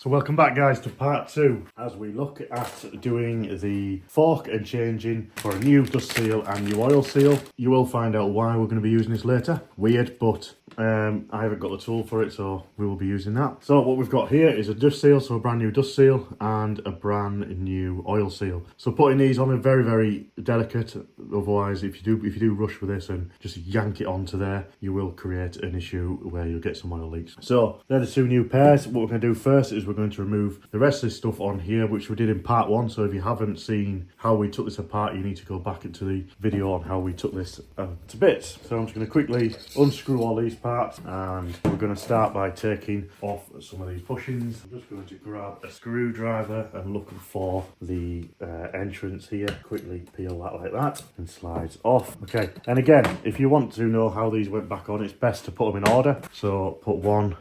So welcome back guys to part 2 as we look at doing the fork and changing for a new dust seal and new oil seal. You will find out why we're going to be using this later. Weird, but I haven't got the tool for it, so we will be using that. So what we've got here is a dust seal, so a brand new dust seal and a brand new oil seal. So putting these on are very, very delicate. Otherwise, if you do rush with this and just yank it onto there, you will create an issue where you'll get some oil leaks. So they're the 2 new pairs. What we're going to do first is we're going to remove the rest of this stuff on here, which we did in part 1. So if you haven't seen how we took this apart, you need to go back into the video on how we took this to bits. So I'm just going to quickly unscrew all these parts, and we're going to start by taking off some of these bushings. I'm just going to grab a screwdriver and look for the entrance here. Quickly peel that like that and slides off. Okay, and again, if you want to know how these went back on, it's best to put them in order. So put one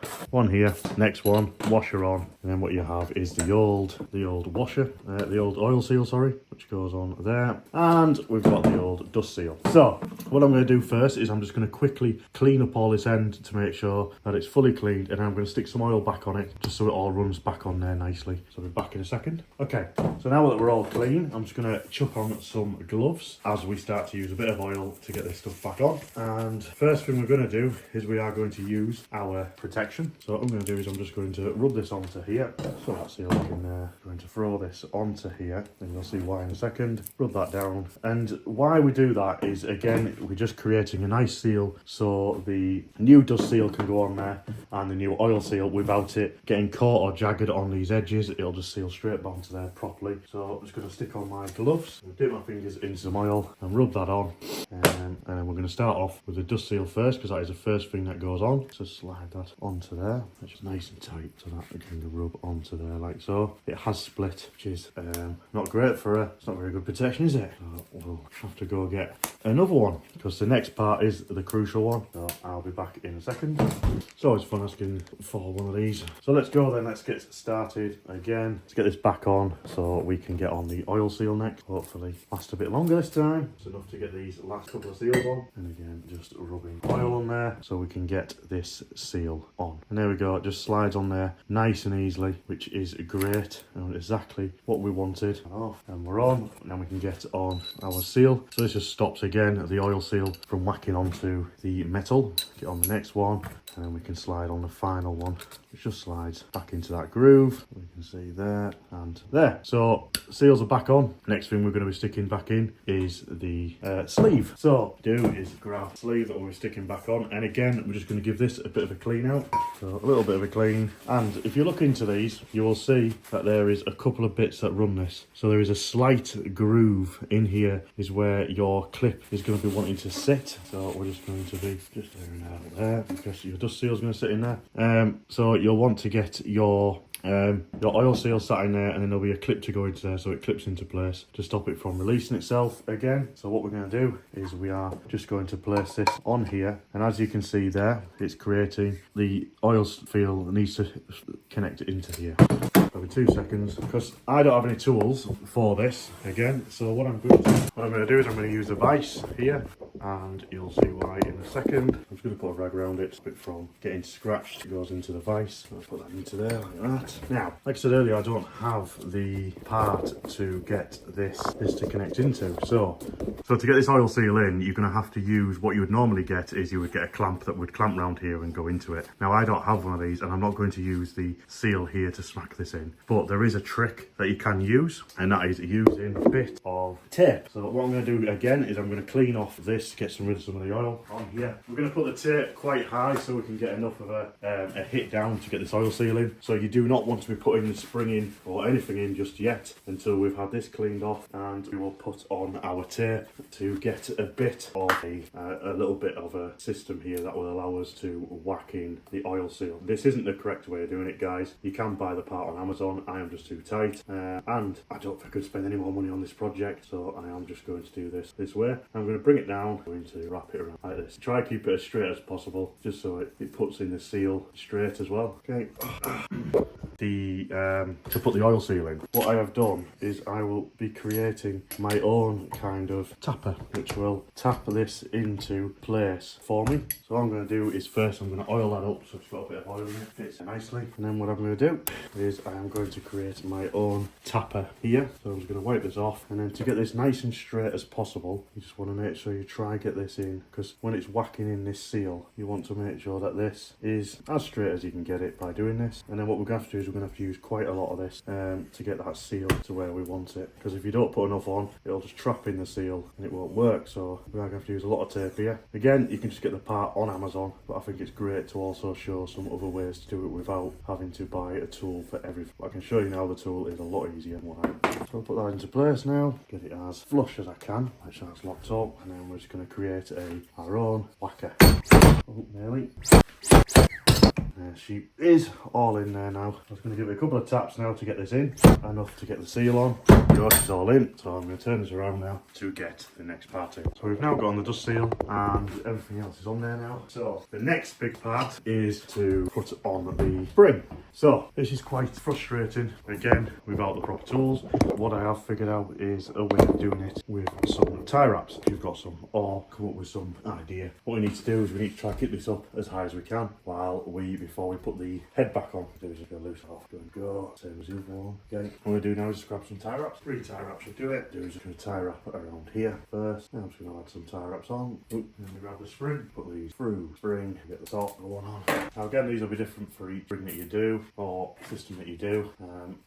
here, next one, washer on, and then what you have is the old washer, the old oil seal, sorry, which goes on there, and we've got the old dust seal. So what I'm going to do first is I'm just going to quickly clean up all this end to make sure that it's fully cleaned, and I'm going to stick some oil back on it just so it all runs back on there nicely. So I'll be back in a second. Okay, so now that we're all clean, I'm just going to chuck on some gloves as we start to use a bit of oil to get this stuff back on. And first thing we're going to do is we are going to use our protection. So what I'm going to do is I'm just going to rub this onto here, so that's the going to throw this onto here, and you'll see why in a second. Rub that down, and why we do that is, again, we're just creating a nice seal so the new dust seal can go on there and the new oil seal without it getting caught or jagged on these edges. It'll just seal straight onto there properly. So I'm just going to stick on my gloves, dip my fingers into some oil and rub that on, and then we're going to start off with the dust seal first, because that is the first thing that goes on. So slide that onto there, which is nice and tight, so that we can rub onto there like so. It has split, which is not great for it's not very good protection, is it? So we'll have to go get another one, because the next part is the crucial one. So I'll be back in a second. It's always fun asking for one of these. So let's go then, let's get started again. Let's get this back on so we can get on the oil seal next. Hopefully last a bit longer this time. It's enough to get these last couple of seals on. And again, just rubbing oil on there so we can get this seal on. And there we go, it just slides on there nice and easily, which is great and exactly what we wanted. Off, and we're on, and then we can get on our seal. So this just stops again the oil seal from whacking onto the metal. Get on the next one, and then we can slide on the final one, which just slides back into that groove. We can see there and there. So seals are back on. Next thing we're going to be sticking back in is the sleeve. So do is grab the sleeve that we're sticking back on, and again we're just going to give this a bit of a clean out. So a little bit of a clean, and if you look into these you will see that there is a couple of bits that run this. So there is a slight groove in here is where your clip is going to be wanting to sit. So we're just going to be just airing out there, because your dust seal is going to sit in there. So you'll want to get your oil seal sat in there, and then there'll be a clip to go into there so it clips into place to stop it from releasing itself again. So what we're going to do is we are just going to place this on here, and as you can see there, it's creating the oil seal that needs to connect it into here. Probably 2 seconds, because I don't have any tools for this again. So what I'm going to do is I'm going to use a vise here, and you'll see why in a second. I'm just going to put a rag around it to stop it from getting scratched. It goes into the vise. I'll put that into there like that. Now, like I said earlier, I don't have the part to get this to connect into. So to get this oil seal in, you're going to have to use what you would normally get is you would get a clamp that would clamp round here and go into it. Now I don't have one of these, and I'm not going to use the seal here to smack this in. But there is a trick that you can use, and that is using a bit of tape. So what I'm going to do again is I'm going to clean off this, get rid of some of the oil on here. We're going to put the tape quite high so we can get enough of a hit down to get this oil seal in. So you do not want to be putting the spring in or anything in just yet until we've had this cleaned off, and we will put on our tape to get a bit of a little bit of a system here that will allow us to whack in the oil seal. This isn't the correct way of doing it, guys. You can buy the part on Amazon. I am just too tight, and I don't think I could spend any more money on this project, so I am just going to do this way. I'm going to bring it down, I'm going to wrap it around like this. Try to keep it as straight as possible, just so it puts in the seal straight as well. Okay. to put the oil seal in. What I have done is I will be creating my own kind of tapper, which will tap this into place for me. So what I'm going to do is first I'm going to oil that up so it's got a bit of oil in it, fits it nicely. And then what I'm going to do is I am going to create my own tapper here. So I'm just going to wipe this off, and then to get this nice and straight as possible, you just want to make sure you try get this in, because when it's whacking in this seal, you want to make sure that this is as straight as you can get it by doing this. And then what we're going to have to do is we're going to have to use quite a lot of this to get that seal to where we want it, because if you don't put enough on, it'll just trap in the seal and it won't work. So we're going to have to use a lot of tape here. Again, you can just get the part on Amazon, but I think it's great to also show some other ways to do it without having to buy a tool for everything. I can show you now the tool is a lot easier than what I have. So I'll put that into place now, get it as flush as I can, make sure that's locked up, and then we're just going to create our own whacker. Oh, nearly. There she is, all in there now. I'm just going to give it a couple of taps now to get this in, enough to get the seal on. It's all in, so I'm going to turn this around now to get the next part in. So we've now got on the dust seal and everything else is on there now. So the next big part is to put on the spring. So this is quite frustrating, again, without the proper tools. What I have figured out is a way of doing it with some tie wraps, if you've got some, or come up with some idea. What we need to do is we need to try and keep this up as high as we can before we put the head back on. Do is just go loose it off, go, same as the other one. Okay, what we're going to do now is just grab some tie wraps. 3 tie wraps should do it. Do is just going to tie wrap it around here first. Now I'm just going to add some tie wraps on. Then we grab the spring, put these through spring, get the top going on. Now again, these will be different for each spring that you do or system that you do.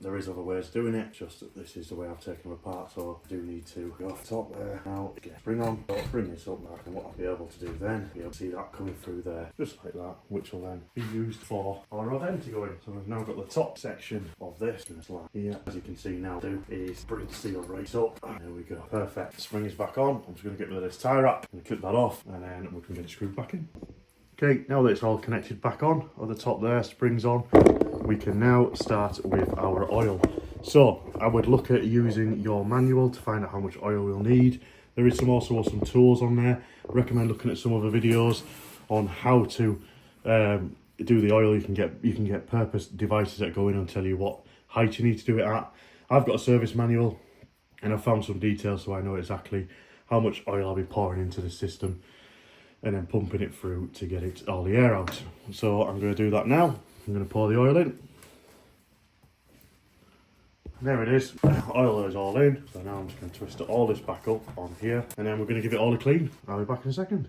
There is other ways of doing it, just that this is the way I've taken them apart, so I do need to go off the top there. Now get spring on, so I'll bring this up back, and what I'll be able to do then, be able to see that coming through there, just like that, which will then be used for our rod end to go in. So we've now got the top section of this going to slide here. As you can see now, do is bring the seal right up. There we go, perfect. Spring is back on. I'm just going to get rid of this tie wrap and clip that off, and then we can get it screwed back in. Okay, now that it's all connected back on the top there, springs on, we can now start with our oil. So I would look at using your manual to find out how much oil we'll need. There is also some tools on there. I recommend looking at some other videos on how to do the oil. You can get purpose devices that go in and tell you what height you need to do it at. I've got a service manual and I've found some details so I know exactly how much oil I'll be pouring into the system and then pumping it through to get all the air out. So I'm going to do that now. I'm going to pour the oil in. There it is, oil is all in. So now I'm just going to twist all this back up on here, and then we're going to give it all a clean. I'll be back in a second.